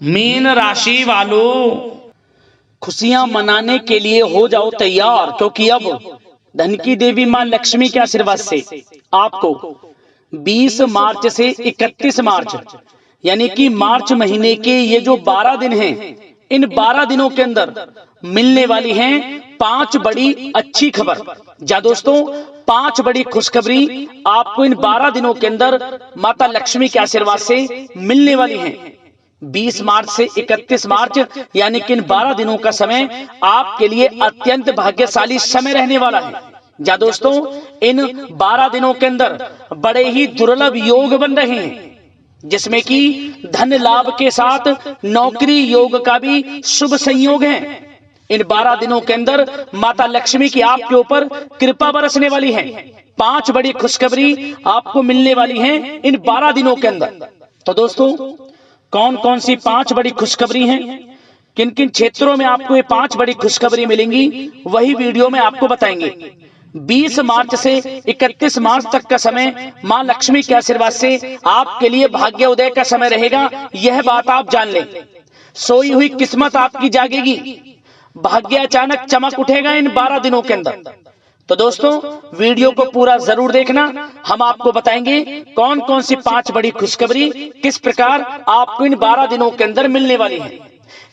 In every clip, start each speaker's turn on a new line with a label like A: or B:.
A: Mean राशि वालों, खुशियां मनाने के लिए हो जाओ तैयार, क्योंकि अब धन की देवी मां लक्ष्मी के आशीर्वाद से आपको 20 मार्च से 31 मार्च यानी कि मार्च महीने के ये जो 12 दिन हैं, इन 12 दिनों के अंदर मिलने वाली हैं 5 बड़ी अच्छी खबर। जा दोस्तों, 5 बड़ी खुशखबरी आपको इन 12 दिनों के अंदर माता लक्ष्मी के आशीर्वाद से मिलने वाली हैं। 20 मार्च से 31 मार्च यानी कि इन 12 दिनों का समय आपके लिए अत्यंत भाग्यशाली समय रहने वाला है। जा दोस्तों, इन 12 दिनों के अंदर बड़े ही दुर्लभ योग बन रहे हैं, जिसमें कि धन लाभ के साथ नौकरी योग का भी शुभ संयोग है। इन 12 दिनों के अंदर माता लक्ष्मी की आपके ऊपर कृपा बरसने वाली है। 5 बड़ी खुशखबरी आपको मिलने वाली है इन 12 दिनों के अंदर। तो दोस्तों, कौन कौन सी 5 बड़ी खुशखबरी हैं, किन किन क्षेत्रों में आपको ये 5 बड़ी खुशखबरी मिलेंगी, वही वीडियो में आपको बताएंगे। 20 मार्च से 31 मार्च तक का समय मां लक्ष्मी के आशीर्वाद से आपके लिए भाग्य उदय का समय रहेगा, यह बात आप जान लें। सोई हुई किस्मत आपकी जागेगी, भाग्य अचानक चमक उठेगा इन 12 दिनों के अंदर। तो दोस्तों, वीडियो को पूरा जरूर देखना, हम आपको बताएंगे कौन कौन सी 5 बड़ी खुशखबरी किस प्रकार आपको इन 12 दिनों के अंदर मिलने वाली है।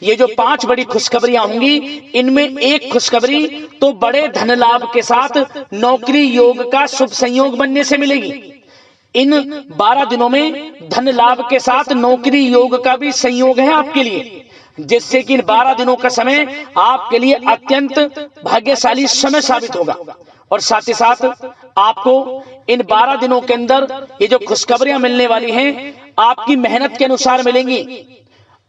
A: ये जो 5 बड़ी खुशखबरियां होंगी, इनमें एक खुशखबरी तो बड़े धन लाभ के साथ नौकरी योग का शुभ संयोग बनने से मिलेगी। इन 12 दिनों में धन लाभ के साथ नौकरी योग का भी संयोग है आपके लिए, जिससे कि इन 12 दिनों का समय आपके लिए अत्यंत भाग्यशाली समय साबित होगा। और साथ ही साथ आपको इन 12 दिनों के अंदर ये जो खुशखबरियां मिलने वाली हैं, आपकी मेहनत के अनुसार मिलेंगी,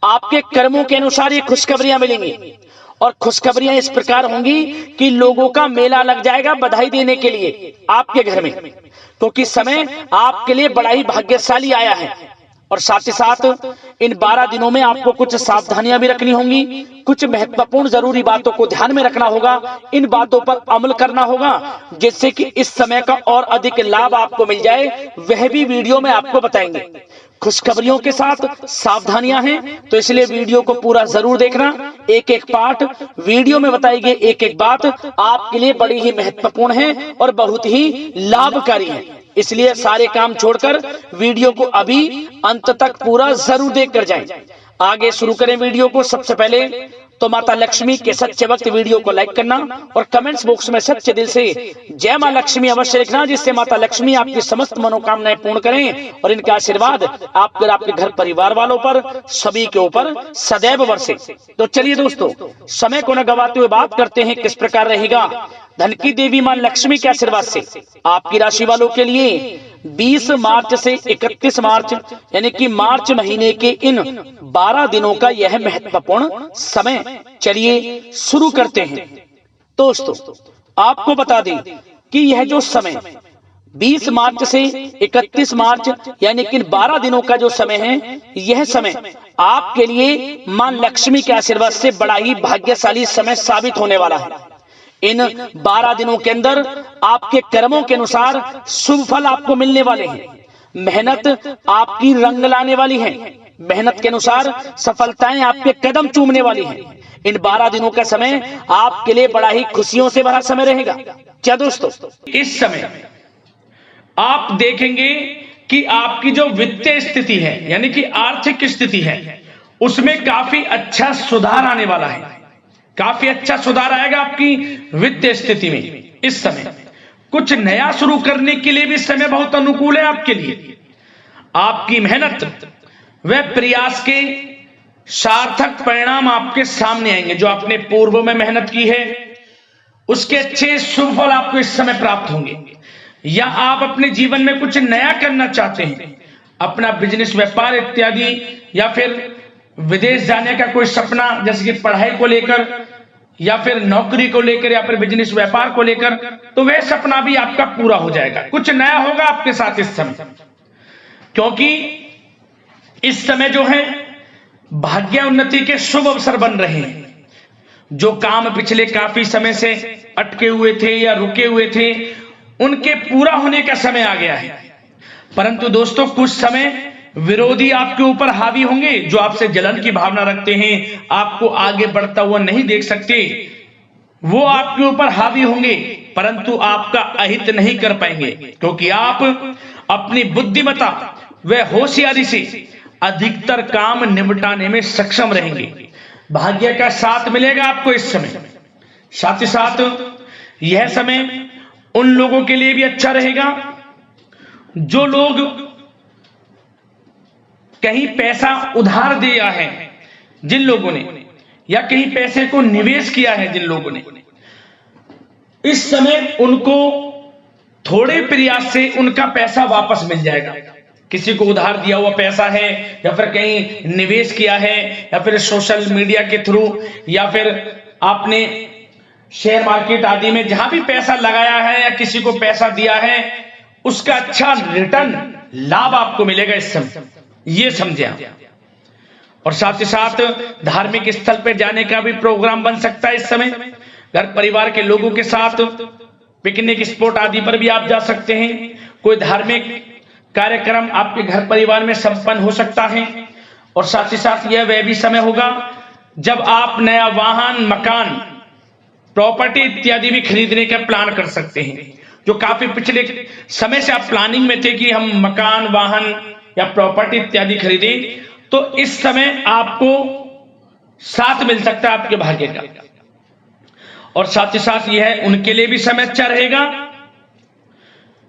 A: आपके कर्मों के अनुसार ये खुशखबरियां मिलेंगी। और खुशखबरियां इस प्रकार होंगी कि लोगों का मेला लग जाएगा बधाई देने के लिए आपके घर में, क्योंकि समय आपके लिए बड़ा ही भाग्यशाली आया है। और साथ ही साथ इन 12 दिनों में आपको कुछ सावधानियां भी रखनी होंगी, कुछ महत्वपूर्ण जरूरी बातों को ध्यान में रखना होगा, इन बातों पर अमल करना होगा, जिससे कि इस समय का और अधिक लाभ आपको मिल जाए, वह भी वीडियो में आपको बताएंगे। खुशखबरियों के साथ सावधानियां हैं, तो इसलिए वीडियो को पूरा जरूर देखना। एक एक पार्ट वीडियो में बताई गई एक एक बात आपके लिए बड़ी ही महत्वपूर्ण है और बहुत ही लाभकारी है, इसलिए सारे काम छोड़कर वीडियो को अभी अंत तक पूरा जरूर देखकर जाएं। आगे शुरू करें वीडियो को। सबसे पहले तो माता लक्ष्मी के सच्चे भक्त वीडियो को लाइक करना और कमेंट्स बॉक्स में सच्चे दिल से जय मां लक्ष्मी अवश्य लिखना, जिससे माता लक्ष्मी आपकी समस्त मनोकामनाएं पूर्ण करें और इनका आशीर्वाद आप और आपके घर परिवार वालों पर सभी के ऊपर सदैव बरसे। तो चलिए दोस्तों, समय को न गवाते हुए बात करते हैं किस प्रकार रहेगा धन की देवी मां लक्ष्मी के आशीर्वाद से आपकी राशि वालों के लिए 20 मार्च से 31 मार्च यानी कि मार्च महीने के इन 12 दिनों का यह महत्वपूर्ण समय। चलिए शुरू करते हैं। दोस्तों, आपको बता दें कि यह जो समय 20 मार्च से 31 मार्च यानी कि 12 दिनों का जो समय है, यह समय आपके लिए मां लक्ष्मी के आशीर्वाद से बड़ा ही भाग्यशाली समय साबित होने वाला है। इन 12 दिनों के अंदर आपके कर्मों के अनुसार शुभ फल आपको मिलने वाले हैं। मेहनत आपकी रंग लाने वाली है, मेहनत के अनुसार सफलताएं आपके कदम चूमने वाली हैं। इन 12 दिनों का समय आपके लिए बड़ा ही खुशियों से भरा समय रहेगा। क्या दोस्तों, इस समय आप देखेंगे कि आपकी जो वित्तीय स्थिति है यानी कि आर्थिक स्थिति है, उसमें काफी अच्छा सुधार आने वाला है। काफी अच्छा सुधार आएगा आपकी वित्तीय स्थिति में। इस समय कुछ नया शुरू करने के लिए भी समय बहुत अनुकूल है आपके लिए। आपकी मेहनत व प्रयास के सार्थक परिणाम आपके सामने आएंगे। जो आपने पूर्व में मेहनत की है, उसके अच्छे शुभ फल आपको इस समय प्राप्त होंगे। या आप अपने जीवन में कुछ नया करना चाहते हैं, अपना बिजनेस, व्यापार इत्यादि, या फिर विदेश जाने का कोई सपना, जैसे कि पढ़ाई को लेकर या फिर नौकरी को लेकर या फिर बिजनेस व्यापार को लेकर, तो वह सपना भी आपका पूरा हो जाएगा। कुछ नया होगा आपके साथ इस समय, क्योंकि इस समय जो है भाग्य उन्नति के शुभ अवसर बन रहे हैं। जो काम पिछले काफी समय से अटके हुए थे या रुके हुए थे, उनके पूरा होने का समय आ गया है। परंतु दोस्तों, कुछ समय विरोधी आपके ऊपर हावी होंगे, जो आपसे जलन की भावना रखते हैं, आपको आगे बढ़ता हुआ नहीं देख सकते, वो आपके ऊपर हावी होंगे, परंतु आपका अहित नहीं कर पाएंगे, क्योंकि आप अपनी बुद्धिमत्ता व होशियारी से अधिकतर काम निपटाने में सक्षम रहेंगे। भाग्य का साथ मिलेगा आपको इस समय। साथ ही साथ यह समय उन लोगों के लिए भी अच्छा रहेगा जो लोग कहीं पैसा उधार दिया है, जिन लोगों ने, या कहीं पैसे को निवेश किया है जिन लोगों ने, इस समय उनको थोड़े प्रयास से उनका पैसा वापस मिल जाएगा। किसी को उधार दिया हुआ पैसा है, या फिर कहीं निवेश किया है, या फिर सोशल मीडिया के थ्रू, या फिर आपने शेयर मार्केट आदि में जहां भी पैसा लगाया है या किसी को पैसा दिया है, उसका अच्छा रिटर्न लाभ आपको मिलेगा इस समय, ये समझे आप। और साथ ही साथ धार्मिक स्थल पर जाने का भी प्रोग्राम बन सकता है इस समय। घर परिवार के लोगों के साथ पिकनिक स्पॉट आदि पर भी आप जा सकते हैं। कोई धार्मिक कार्यक्रम आपके घर परिवार में संपन्न हो सकता है। और साथ ही साथ यह वह भी समय होगा जब आप नया वाहन, मकान, प्रॉपर्टी इत्यादि भी खरीदने का प्लान कर सकते हैं। जो काफी पिछले समय से आप प्लानिंग में थे कि हम मकान, वाहन या प्रॉपर्टी इत्यादि खरीदें, तो इस समय आपको साथ मिल सकता है आपके भाग्य का। और साथ ही साथ यह उनके लिए भी समय अच्छा रहेगा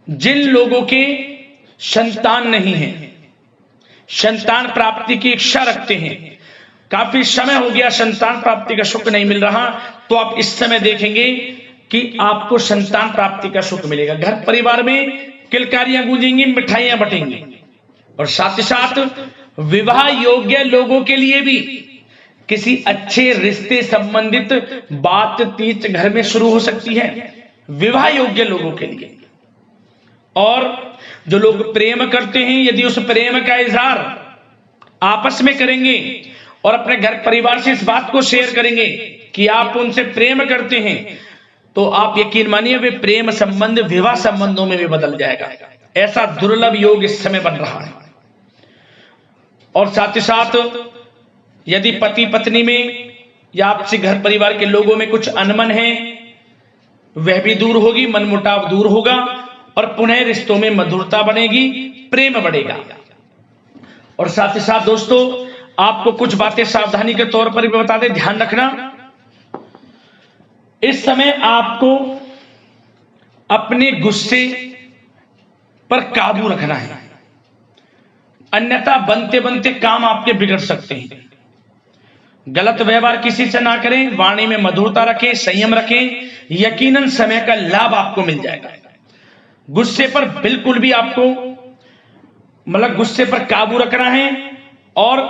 A: जिन लोगों के संतान नहीं है, संतान प्राप्ति की इच्छा रखते हैं, काफी समय हो गया संतान प्राप्ति का सुख नहीं मिल रहा, तो आप इस समय देखेंगे कि आपको संतान प्राप्ति का सुख मिलेगा। घर परिवार में किलकारियां गूंजेंगी, मिठाइयां बटेंगी। और साथ ही साथ विवाह योग्य लोगों के लिए भी किसी अच्छे रिश्ते संबंधित बातचीत घर में शुरू हो सकती है, विवाह योग्य लोगों के लिए। और जो लोग प्रेम करते हैं, यदि उस प्रेम का इजहार आपस में करेंगे और अपने घर परिवार से इस बात को शेयर करेंगे कि आप उनसे प्रेम करते हैं, तो आप यकीन मानिए वे प्रेम संबंध विवाह संबंधों में भी बदल जाएगा। ऐसा दुर्लभ योग इस समय बन रहा है। और साथ ही साथ यदि पति पत्नी में या आपसे घर परिवार के लोगों में कुछ अनमन है, वह भी दूर होगी, मनमुटाव दूर होगा और पुनः रिश्तों में मधुरता बनेगी, प्रेम बढ़ेगा। और साथ ही साथ दोस्तों, आपको कुछ बातें सावधानी के तौर पर भी बता दें, ध्यान रखना। इस समय आपको अपने गुस्से पर काबू रखना है, अन्यथा बनते बनते काम आपके बिगड़ सकते हैं। गलत व्यवहार किसी से ना करें, वाणी में मधुरता रखें, संयम रखें, यकीनन समय का लाभ आपको मिल जाएगा। गुस्से पर बिल्कुल भी आपको गुस्से पर काबू रखना है और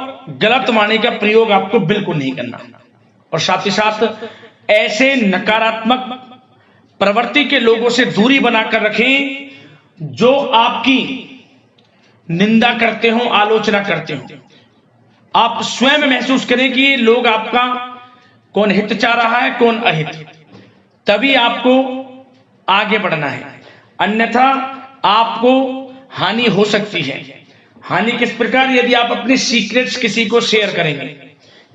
A: गलत वाणी का प्रयोग आपको बिल्कुल नहीं करना। और साथ ही साथ ऐसे नकारात्मक प्रवृत्ति के लोगों से दूरी बनाकर रखें जो आपकी निंदा करते हो, आलोचना करते हो। आप स्वयं महसूस करें कि लोग आपका कौन हित चाह रहा है, कौन अहित, तभी आपको आगे बढ़ना है, अन्यथा आपको हानि हो सकती है। हानि किस प्रकार? यदि आप अपने सीक्रेट्स किसी को शेयर करेंगे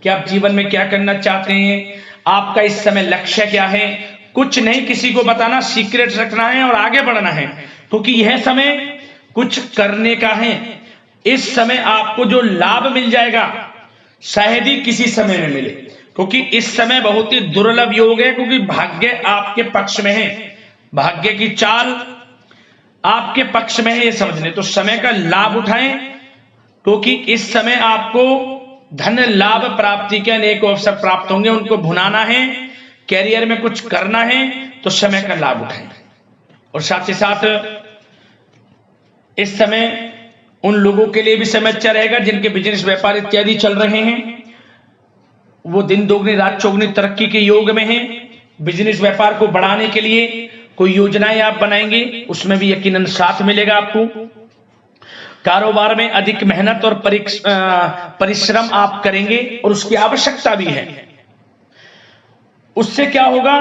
A: कि आप जीवन में क्या करना चाहते हैं, आपका इस समय लक्ष्य क्या है, कुछ नहीं किसी को बताना, सीक्रेट्स रखना है और आगे बढ़ना है, क्योंकि यह समय कुछ करने का है। इस समय आपको जो लाभ मिल जाएगा शायद ही किसी समय में मिले, क्योंकि इस समय बहुत ही दुर्लभ योग है, क्योंकि भाग्य आपके पक्ष में है, भाग्य की चाल आपके पक्ष में है, ये समझ लें। तो समय का लाभ उठाएं, क्योंकि इस समय आपको धन लाभ प्राप्ति के अनेक अवसर प्राप्त होंगे, उनको भुनाना है, कैरियर में कुछ करना है, तो समय का लाभ उठाएं। और साथ ही साथ इस समय उन लोगों के लिए भी समय अच्छा रहेगा जिनके बिजनेस व्यापार इत्यादि चल रहे हैं, वो दिन दोगुनी रात चौगुनी तरक्की के योग में हैं। बिजनेस व्यापार को बढ़ाने के लिए कोई योजनाएं आप बनाएंगे, उसमें भी यकीनन साथ मिलेगा आपको। कारोबार में अधिक मेहनत और परिश्रम आप करेंगे और उसकी आवश्यकता भी है। उससे क्या होगा,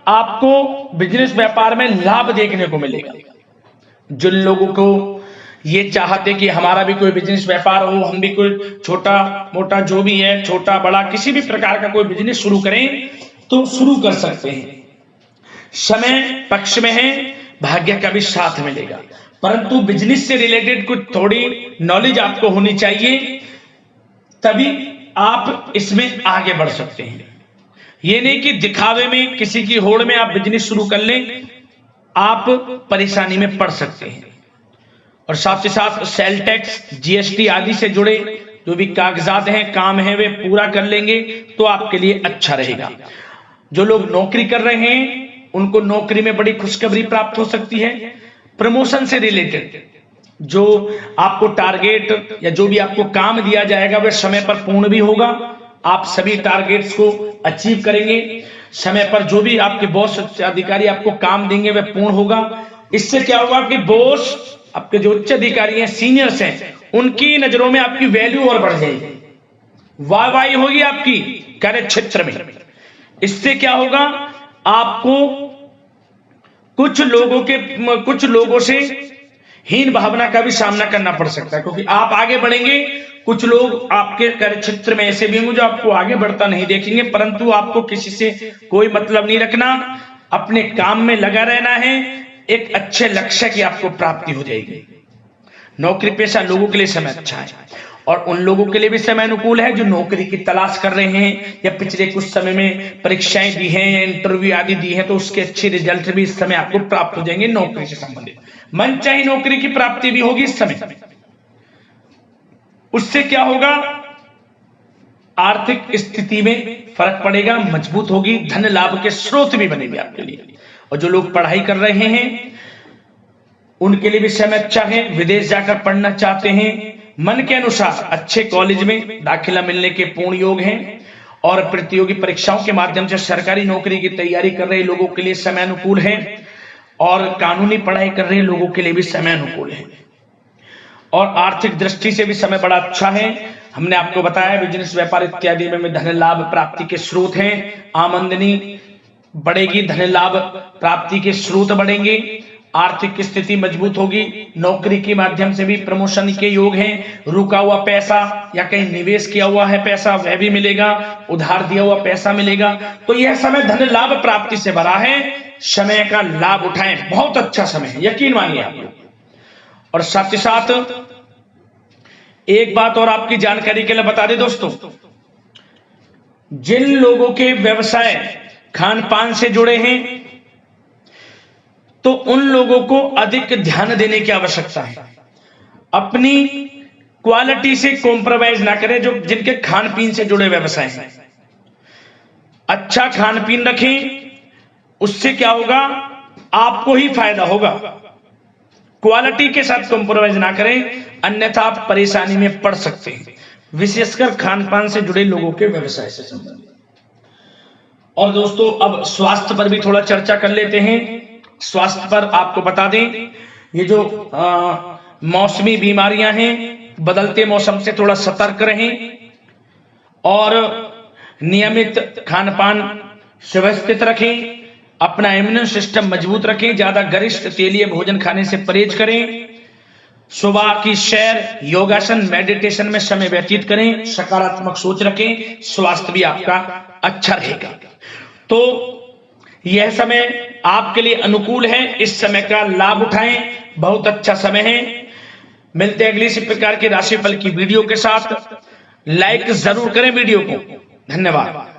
A: आपको बिजनेस व्यापार में लाभ देखने को मिलेगा। जिन लोगों को
B: ये चाहते कि हमारा भी कोई बिजनेस व्यापार हो, हम भी कोई छोटा मोटा जो भी है, छोटा बड़ा किसी भी प्रकार का कोई बिजनेस शुरू करें तो शुरू कर सकते हैं। समय पक्ष में है, भाग्य का भी साथ मिलेगा, परंतु बिजनेस से रिलेटेड कुछ थोड़ी नॉलेज आपको होनी चाहिए, तभी आप इसमें आगे बढ़ सकते हैं। ये नहीं कि दिखावे में किसी की होड़ में आप बिजनेस शुरू कर लें, आप परेशानी में पड़ सकते हैं। और साथ ही साथ सेल टैक्स, जीएसटी आदि से जुड़े जो भी कागजात हैं, काम है, वे पूरा कर लेंगे तो आपके लिए अच्छा रहेगा। जो लोग नौकरी कर रहे हैं उनको नौकरी में बड़ी खुशखबरी प्राप्त हो सकती है। प्रमोशन से रिलेटेड जो आपको टारगेट या जो भी आपको काम दिया जाएगा वह समय पर पूर्ण भी होगा, आप सभी टारगेट्स को अचीव करेंगे। समय पर जो भी आपके बॉस अधिकारी आपको काम देंगे वह पूर्ण होगा। इससे क्या होगा कि बॉस, आपके जो उच्च अधिकारी हैं, सीनियर्स हैं, उनकी नजरों में आपकी वैल्यू और बढ़ जाएगी, वाहवाही होगी आपकी कार्य क्षेत्र में। इससे क्या होगा, आपको कुछ लोगों से हीन भावना का भी सामना करना पड़ सकता है, क्योंकि आप आगे बढ़ेंगे। कुछ लोग आपके कार्य क्षेत्र में ऐसे भी होंगे जो आपको आगे बढ़ता नहीं देखेंगे, परंतु आपको किसी से कोई मतलब नहीं रखना, अपने काम में लगा रहना है, एक अच्छे लक्ष्य की आपको प्राप्ति हो जाएगी। नौकरी पेशा लोगों के लिए समय अच्छा है, और उन लोगों के लिए भी समय अनुकूल है जो नौकरी की तलाश कर रहे हैं या पिछले कुछ समय में परीक्षाएं दी हैं या इंटरव्यू आदि दी हैं, तो उसके अच्छे रिजल्ट भी इस समय आपको प्राप्त हो जाएंगे। नौकरी से संबंधित मनचाही नौकरी की प्राप्ति भी होगी इस समय। उससे क्या होगा, आर्थिक स्थिति में फर्क पड़ेगा, मजबूत होगी, धन लाभ के स्रोत भी बनेंगे आपके लिए। और जो लोग पढ़ाई कर रहे हैं उनके लिए भी समय अच्छा है, विदेश जाकर पढ़ना चाहते हैं, मन के अनुसार अच्छे कॉलेज में दाखिला मिलने के पूर्ण योग हैं, और प्रतियोगी परीक्षाओं के माध्यम से सरकारी नौकरी की तैयारी कर रहे लोगों के लिए समय अनुकूल है, और कानूनी पढ़ाई कर रहे लोगों के लिए भी समय अनुकूल है, और आर्थिक दृष्टि से भी समय बड़ा अच्छा है। हमने आपको बताया बिजनेस व्यापार इत्यादि में धन लाभ प्राप्ति के स्रोत हैं, आमदनी बढ़ेगी, धन लाभ प्राप्ति के स्रोत बढ़ेंगे, आर्थिक स्थिति मजबूत होगी, नौकरी के माध्यम से भी प्रमोशन के योग हैं, रुका हुआ पैसा या कहीं निवेश किया हुआ है पैसा वह भी मिलेगा, उधार दिया हुआ पैसा मिलेगा। तो यह समय धन लाभ प्राप्ति से भरा है, समय का लाभ उठाएं, बहुत अच्छा समय है, यकीन मानिए आप लोग। और साथ ही साथ एक बात और आपकी जानकारी के लिए बता दें दोस्तों, जिन लोगों के व्यवसाय खान पान से जुड़े हैं तो उन लोगों को अधिक ध्यान देने की आवश्यकता है। अपनी क्वालिटी से कॉम्प्रोमाइज ना करें। जो जिनके खान पीन से जुड़े व्यवसाय हैं, अच्छा खान पीन रखें, उससे क्या होगा, आपको ही फायदा होगा। क्वालिटी के साथ कॉम्प्रोमाइज ना करें, अन्यथा आप परेशानी में पड़ सकते हैं, विशेषकर खान पान से जुड़े लोगों के व्यवसाय से संबंधित। और दोस्तों अब स्वास्थ्य पर भी थोड़ा चर्चा कर लेते हैं। स्वास्थ्य पर आपको बता दें, ये जो मौसमी बीमारियां हैं, बदलते मौसम से थोड़ा सतर्क रहें, और नियमित खान पान व्यवस्थित रखें, अपना इम्यून सिस्टम मजबूत रखें, ज्यादा गरिष्ठ तेलीय भोजन खाने से परहेज करें, सुबह की सैर, योगासन, मेडिटेशन में समय व्यतीत करें, सकारात्मक सोच रखें, स्वास्थ्य भी आपका अच्छा रहेगा। तो यह समय आपके लिए अनुकूल है, इस समय का लाभ उठाएं, बहुत अच्छा समय है। मिलते हैं अगली इसी प्रकार के राशिफल की वीडियो के साथ। लाइक जरूर करें वीडियो को। धन्यवाद।